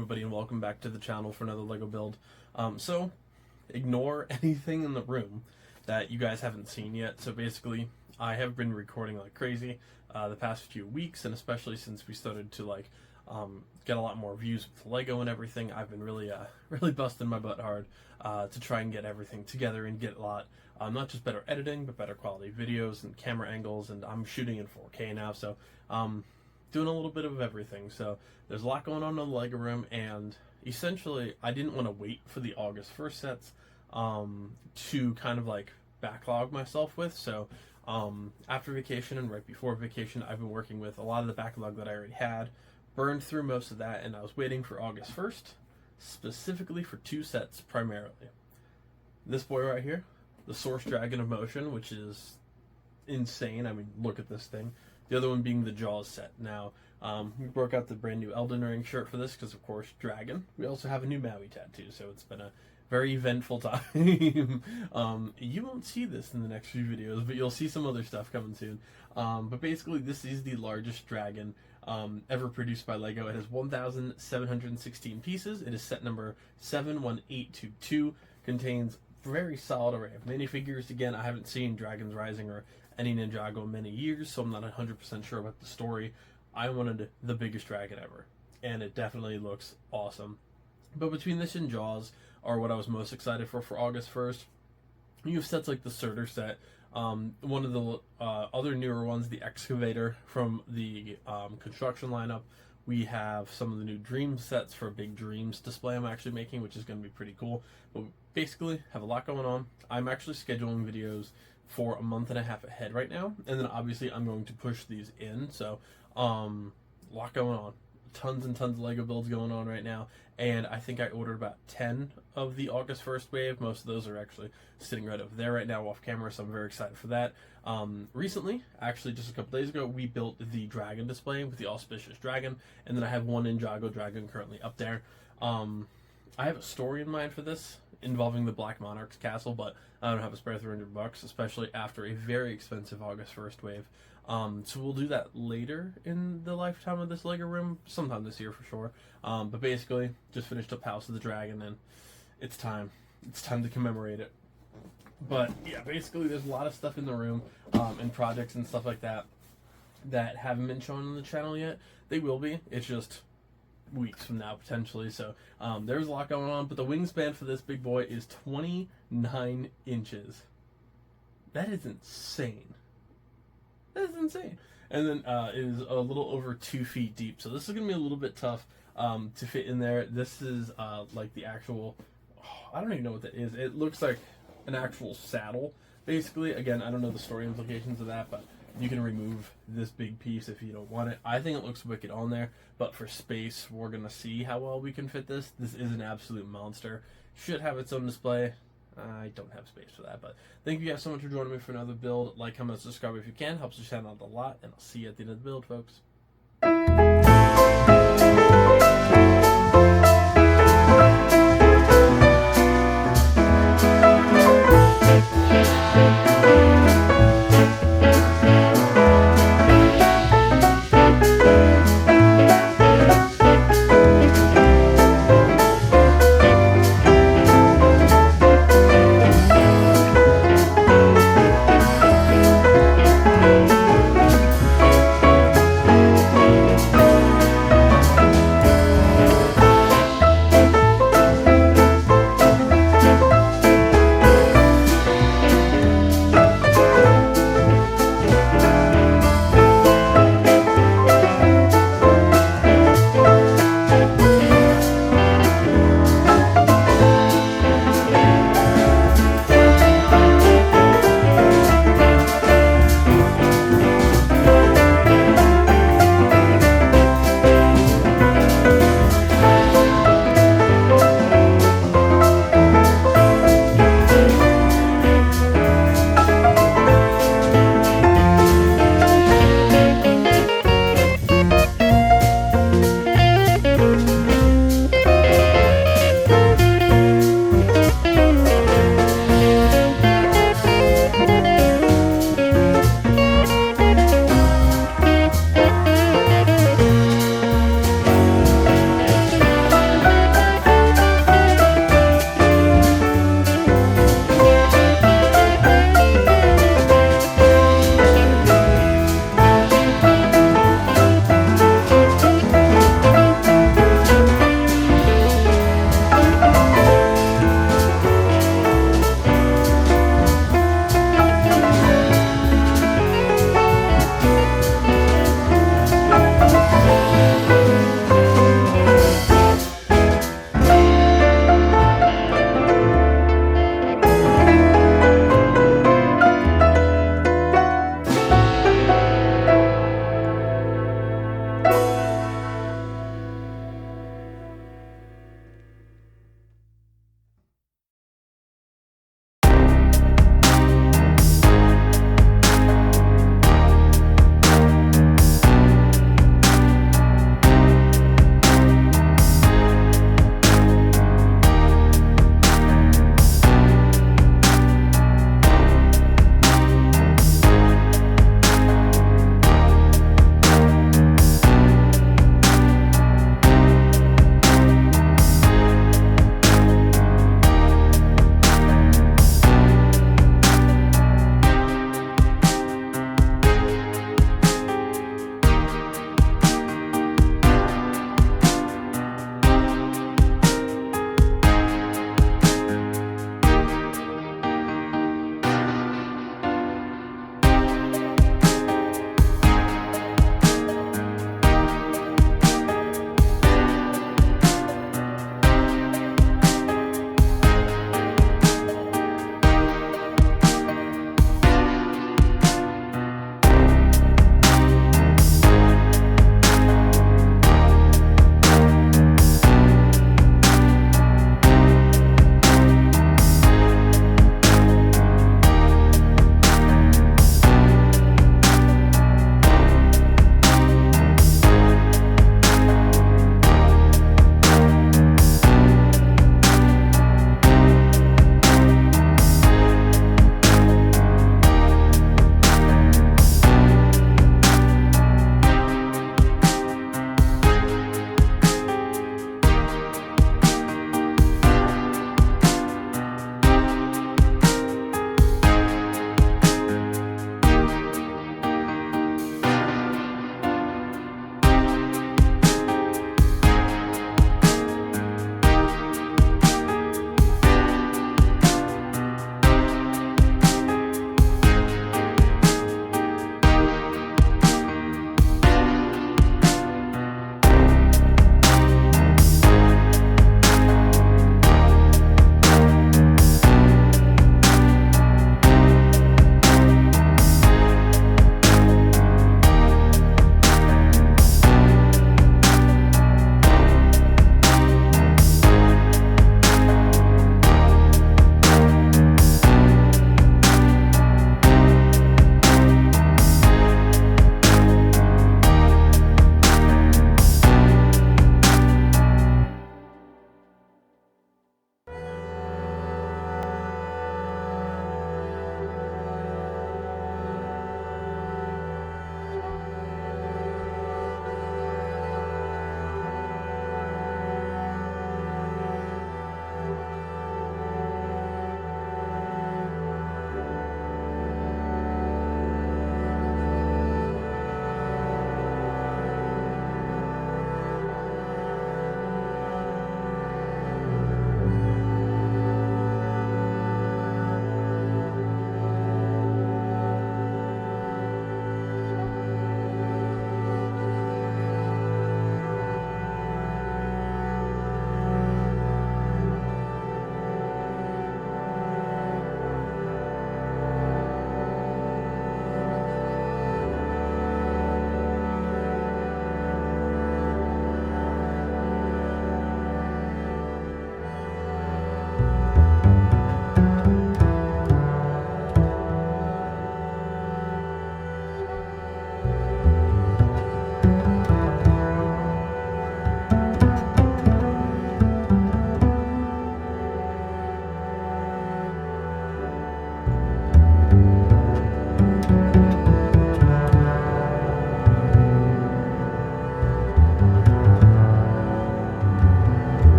everybody, and welcome back to the channel for another Lego build. So ignore anything in the room that you guys haven't seen yet. So basically, I have been recording like crazy the past few weeks, and especially since we started to get a lot more views with Lego and everything, I've been really busting my butt hard to try and get everything together and get a lot, not just better editing, but better quality videos and camera angles, and I'm shooting in 4K now, so doing a little bit of everything. So there's a lot going on in the Lego room, and essentially I didn't want to wait for the August 1st sets to kind of like backlog myself with. So after vacation and right before vacation, I've been working with a lot of the backlog that I already had, burned through most of that, and I was waiting for August 1st specifically for two sets primarily. This boy right here, the Source Dragon of Motion, which is insane. I mean, look at this thing. The other one being the Jaws set. Now, we broke out the brand new Elden Ring shirt for this because, of course, Dragon. We also have a new Maui tattoo, so it's been a very eventful time. You won't see this in the next few videos, but you'll see some other stuff coming soon. But basically, this is the largest dragon ever produced by Lego. It has 1,716 pieces. It is set number 71822. Contains very solid array of minifigures. Again, I haven't seen Dragons Rising or any Ninjago in many years, so I'm not 100% sure about the story. I wanted the biggest dragon ever, and it definitely looks awesome. But between this and Jaws are what I was most excited for August 1st. You have sets like the Surtur set, one of the other newer ones, the Excavator from the construction lineup. We have some of the new Dream sets for a big Dreams display I'm actually making, which is going to be pretty cool. But basically, have a lot going on. I'm actually scheduling videos for a month and a half ahead right now, and then obviously I'm going to push these in. So a lot going on, tons and tons of Lego builds going on right now, and I think I ordered about 10 of the August 1st wave. Most of those are actually sitting right over there right now off camera, so I'm very excited for that. Recently, actually just a couple days ago, we built the dragon display with the auspicious dragon, and then I have one Ninjago dragon currently up there. I have a story in mind for this involving the Black Monarch's castle, but I don't have a spare $300, especially after a very expensive August 1st wave. So we'll do that later in the lifetime of this Lego room, sometime this year for sure. But basically, just finished up House of the Dragon, and it's time. It's time to commemorate it. But yeah, basically there's a lot of stuff in the room, and projects and stuff like that that haven't been shown on the channel yet. They will be. It's just weeks from now potentially. So there's a lot going on, but the wingspan for this big boy is 29 inches. That is insane. That is insane. And then it is a little over 2 feet deep, so this is gonna be a little bit tough to fit in there. This is like the actual, I don't even know what that is. It looks like an actual saddle basically. Again, I don't know the story implications of that, but you can remove this big piece if you don't want it. I think it looks wicked on there, but for space, we're going to see how well we can fit this. This is an absolute monster. Should have its own display. I don't have space for that, but thank you guys so much for joining me for another build. Like, comment, subscribe if you can. Helps the channel out a lot, and I'll see you at the end of the build, folks.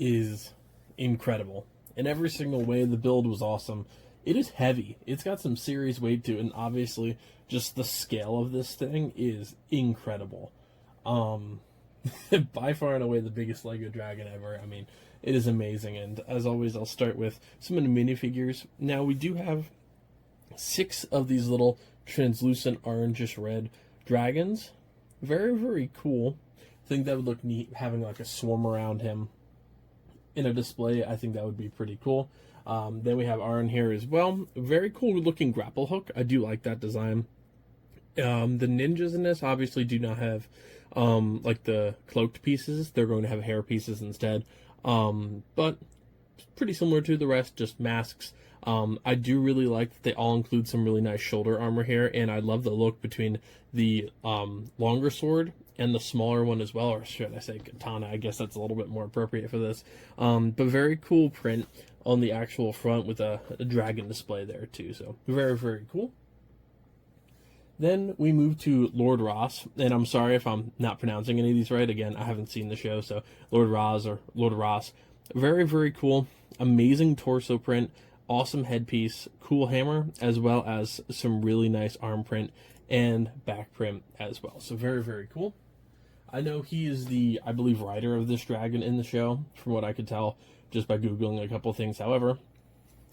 is incredible. In every single way, the build was awesome. It is heavy. It's got some serious weight to it, and obviously, just the scale of this thing is incredible. By far and away the biggest Lego dragon ever. I mean, it is amazing, and as always, I'll start with some of the minifigures. Now, we do have 6 of these little translucent orangish red dragons. Very, very cool. I think that would look neat, having like a swarm around him in a display. I think that would be pretty cool. Then we have Arn here as well. Very cool looking grapple hook. I do like that design. The ninjas in this obviously do not have like the cloaked pieces. They're going to have hair pieces instead. But pretty similar to the rest, just masks. I do really like that they all include some really nice shoulder armor here, and I love the look between the longer sword and the smaller one as well, or should I say katana? I guess that's a little bit more appropriate for this. But very cool print on the actual front with a dragon display there too, so very, very cool. Then we move to Lord Ross, and I'm sorry if I'm not pronouncing any of these right. Again, I haven't seen the show, so Lord Ross or Lord Ross. Very, very cool. Amazing torso print, awesome headpiece, cool hammer, as well as some really nice arm print and back print as well. So very, very cool. I know he is the, I believe, rider of this dragon in the show, from what I could tell just by Googling a couple things. However,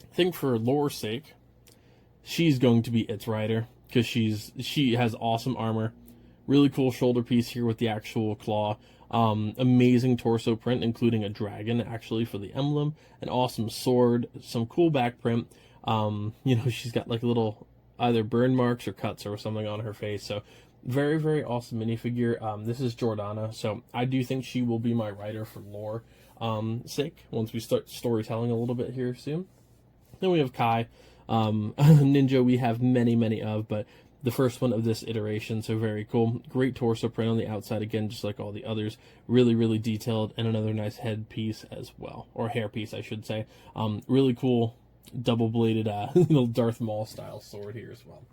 I think for lore's sake, she's going to be its rider, because she has awesome armor, really cool shoulder piece here with the actual claw, amazing torso print, including a dragon actually for the emblem, an awesome sword, some cool back print. She's got like little either burn marks or cuts or something on her face, so very, very awesome minifigure. This is Jordana, so I do think she will be my writer for lore sake once we start storytelling a little bit here soon. Then we have Kai. Ninja we have many of, but the first one of this iteration, so very cool. Great torso print on the outside, again, just like all the others. Really, really detailed, and another nice head piece as well, or hair piece, I should say. Really cool double-bladed little Darth Maul style sword here as well.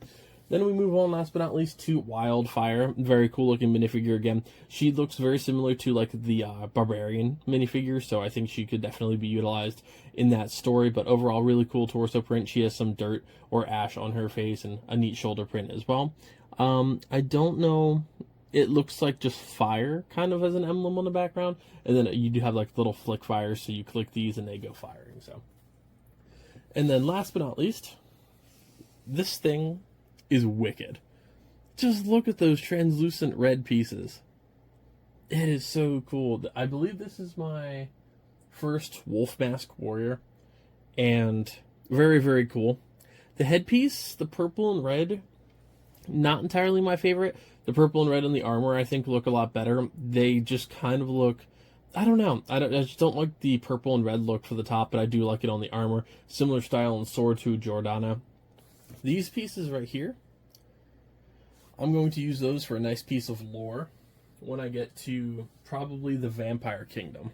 Then we move on, last but not least, to Wildfire. Very cool looking minifigure again. She looks very similar to like the Barbarian minifigure, so I think she could definitely be utilized in that story. But overall, really cool torso print. She has some dirt or ash on her face and a neat shoulder print as well. I don't know. It looks like just fire kind of as an emblem on the background. And then you do have like little flick fires, so you click these and they go firing. So, and then last but not least, this thing is wicked. Just look at those translucent red pieces. It is so cool. I believe this is my first wolf mask warrior, and very, very cool. The headpiece, the purple and red, not entirely my favorite. The purple and red on the armor, I think, look a lot better. They just kind of look, I don't know. I just don't like the purple and red look for the top, but I do like it on the armor. Similar style and sword to Jordana. These pieces right here, I'm going to use those for a nice piece of lore when I get to probably the Vampire Kingdom.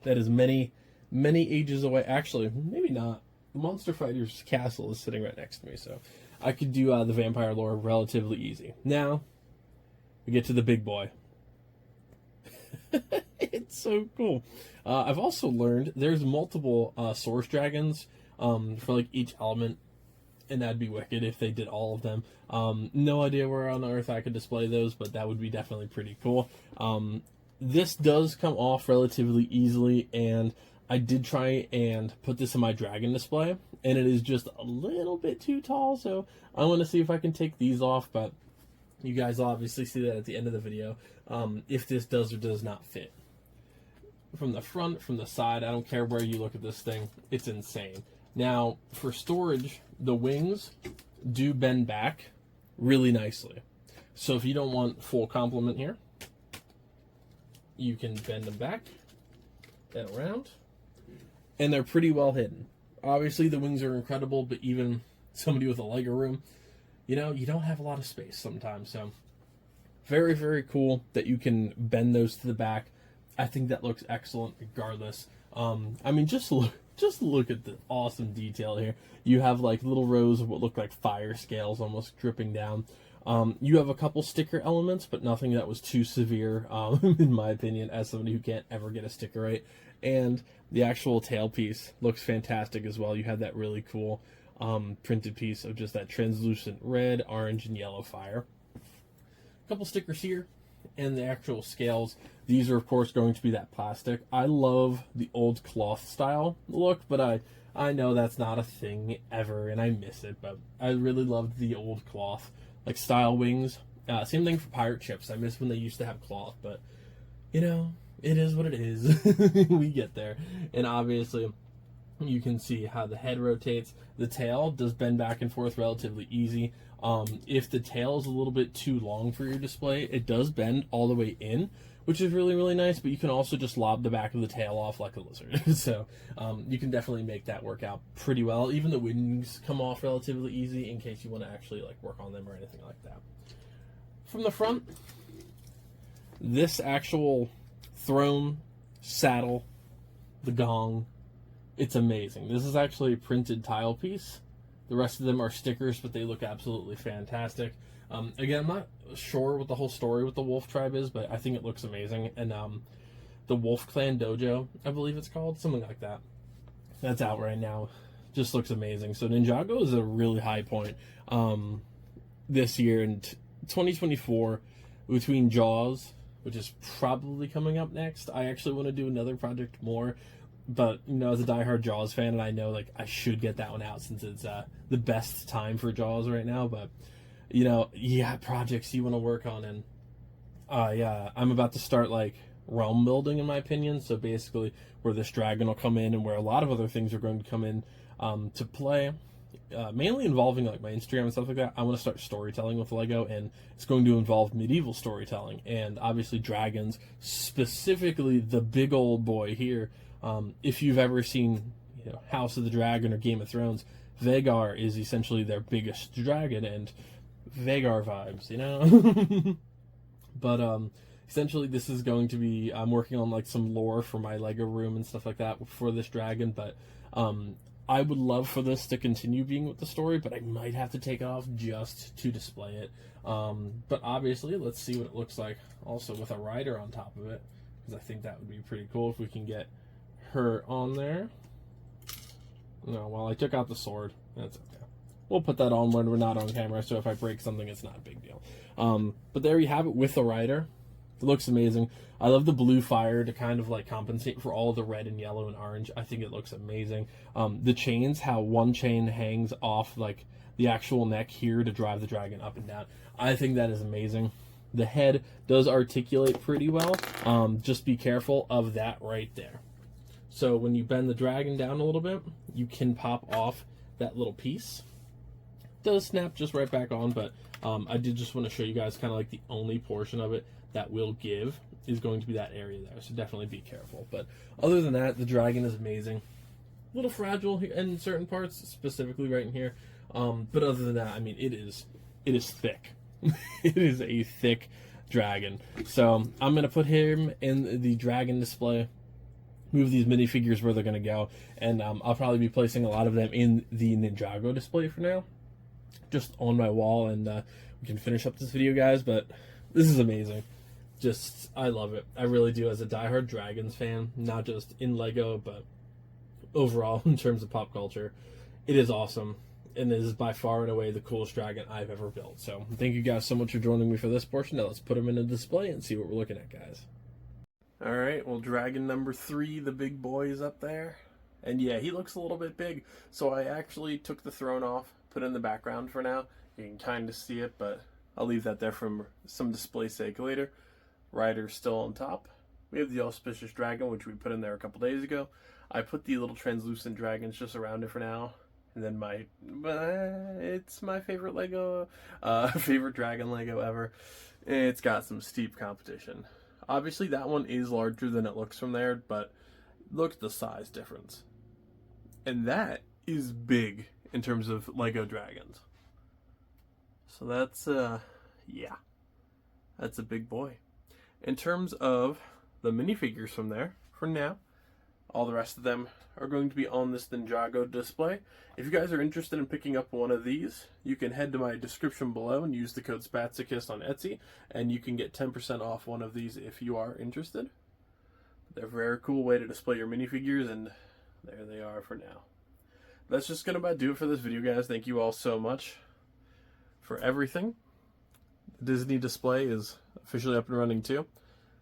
That is many, many ages away. Actually, maybe not. The Monster Fighter's castle is sitting right next to me, so I could do the vampire lore relatively easy. Now, we get to the big boy. It's so cool. I've also learned there's multiple source dragons for like each element, and that'd be wicked if they did all of them. No idea where on earth I could display those, but that would be definitely pretty cool. This does come off relatively easily, and I did try and put this in my dragon display, and it is just a little bit too tall, so I want to see if I can take these off, but you guys will obviously see that at the end of the video, if this does or does not fit. From the front, from the side, I don't care where you look at this thing, it's insane. Now, for storage, the wings do bend back really nicely. So if you don't want full complement here, you can bend them back and around, and they're pretty well hidden. Obviously, the wings are incredible, but even somebody with a Lego room, you don't have a lot of space sometimes. So very, very cool that you can bend those to the back. I think that looks excellent regardless. I mean, just look at the awesome detail here. You have like little rows of what look like fire scales almost dripping down. You have a couple sticker elements, but nothing that was too severe, in my opinion, as somebody who can't ever get a sticker right. And the actual tailpiece looks fantastic as well. You have that really cool printed piece of just that translucent red, orange, and yellow fire. A couple stickers here, and the actual scales. These are, of course, going to be that plastic. I love the old cloth style look, but I know that's not a thing ever, and I miss it, but I really loved the old cloth, like style wings. Same thing for pirate ships. I miss when they used to have cloth, but, you know, it is what it is. We get there. And obviously, you can see how the head rotates. The tail does bend back and forth relatively easy. If the tail is a little bit too long for your display, it does bend all the way in, which is really, really nice, but you can also just lob the back of the tail off like a lizard. So you can definitely make that work out pretty well. Even the wings come off relatively easy in case you want to actually like work on them or anything like that. From the front, this actual throne, saddle, the gong, it's amazing. This is actually a printed tile piece. The rest of them are stickers, but they look absolutely fantastic. Again, I'm not sure what the whole story with the Wolf Tribe is, but I think it looks amazing. And the Wolf Clan Dojo, I believe it's called, something like that. That's out right now. Just looks amazing. So Ninjago is a really high point this year in 2024 between Jaws, which is probably coming up next. I actually want to do another project more. But, you know, as a diehard Jaws fan, and I know, like, I should get that one out since it's the best time for Jaws right now. But, you know, yeah, projects you want to work on. And, yeah, I'm about to start, like, realm building, in my opinion. So, basically, where this dragon will come in and where a lot of other things are going to come in to play. Mainly involving, like, my Instagram and stuff like that. I want to start storytelling with LEGO, and it's going to involve medieval storytelling. And, obviously, dragons, specifically the big old boy here. If you've ever seen, you know, House of the Dragon or Game of Thrones, Vhagar is essentially their biggest dragon, and Vhagar vibes, you know? But essentially this is going to be, I'm working on like some lore for my Lego room and stuff like that for this dragon, but I would love for this to continue being with the story, but I might have to take it off just to display it. But obviously, let's see what it looks like also with a rider on top of it, because I think that would be pretty cool if we can get her on there. No, well, I took out the sword. That's okay. We'll put that on when we're not on camera, so if I break something, it's not a big deal. But there you have it with the rider. It looks amazing. I love the blue fire to kind of like compensate for all the red and yellow and orange. I think it looks amazing. The chains, how one chain hangs off like the actual neck here to drive the dragon up and down. I think that is amazing. The head does articulate pretty well. Just be careful of that right there. So when you bend the dragon down a little bit, you can pop off that little piece. It does snap just right back on, but I did just want to show you guys kind of like the only portion of it that will give is going to be that area there. So definitely be careful. But other than that, the dragon is amazing. A little fragile in certain parts, specifically right in here. But other than that, I mean, it is thick. It is a thick dragon. So I'm going to put him in the dragon display. Move these minifigures where they're going to go, and I'll probably be placing a lot of them in the Ninjago display for now, just on my wall, and we can finish up this video, guys. But this is amazing. Just, I love it. I really do, as a diehard Dragons fan, not just in Lego, but overall in terms of pop culture. It is awesome, and it is by far and away the coolest dragon I've ever built. So thank you guys so much for joining me for this portion. Now let's put them in a display and see what we're looking at, guys. Alright, well, dragon number 3, the big boy, is up there. And yeah, he looks a little bit big, so I actually took the throne off, put it in the background for now. You can kind of see it, but I'll leave that there for some display sake later. Rider's still on top. We have the auspicious dragon, which we put in there a couple days ago. I put the little translucent dragons just around it for now. And then it's my favorite Lego, favorite dragon Lego ever. It's got some steep competition. Obviously, that one is larger than it looks from there, but look at the size difference. And that is big in terms of Lego dragons. So that's, yeah, that's a big boy. In terms of the minifigures from there, for now, All the rest of them are going to be on this Ninjago display. If you guys are interested in picking up one of these, you can head to my description below and use the code SPATSICUS on Etsy, and you can get 10% off one of these if you are interested. They're a very cool way to display your minifigures, and there they are for now. That's just going to about do it for this video, guys. Thank you all so much for everything. The Disney display is officially up and running too.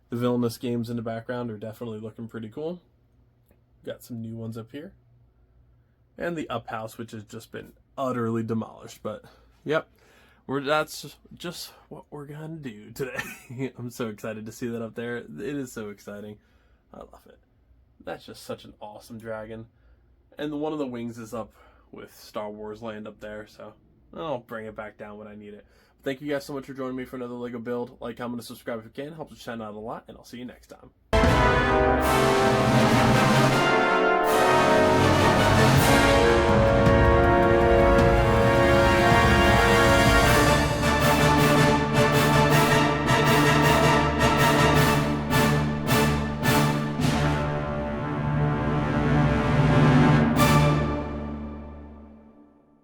The villainous games in the background are definitely looking pretty cool. Got some new ones up here. And the Up House, which has just been utterly demolished. But, yep, that's just what we're going to do today. I'm so excited to see that up there. It is so exciting. I love it. That's just such an awesome dragon. And one of the wings is up with Star Wars Land up there, so I'll bring it back down when I need it. Thank you guys so much for joining me for another LEGO build. Like, comment, and subscribe if you can. Helps the channel out a lot, and I'll see you next time.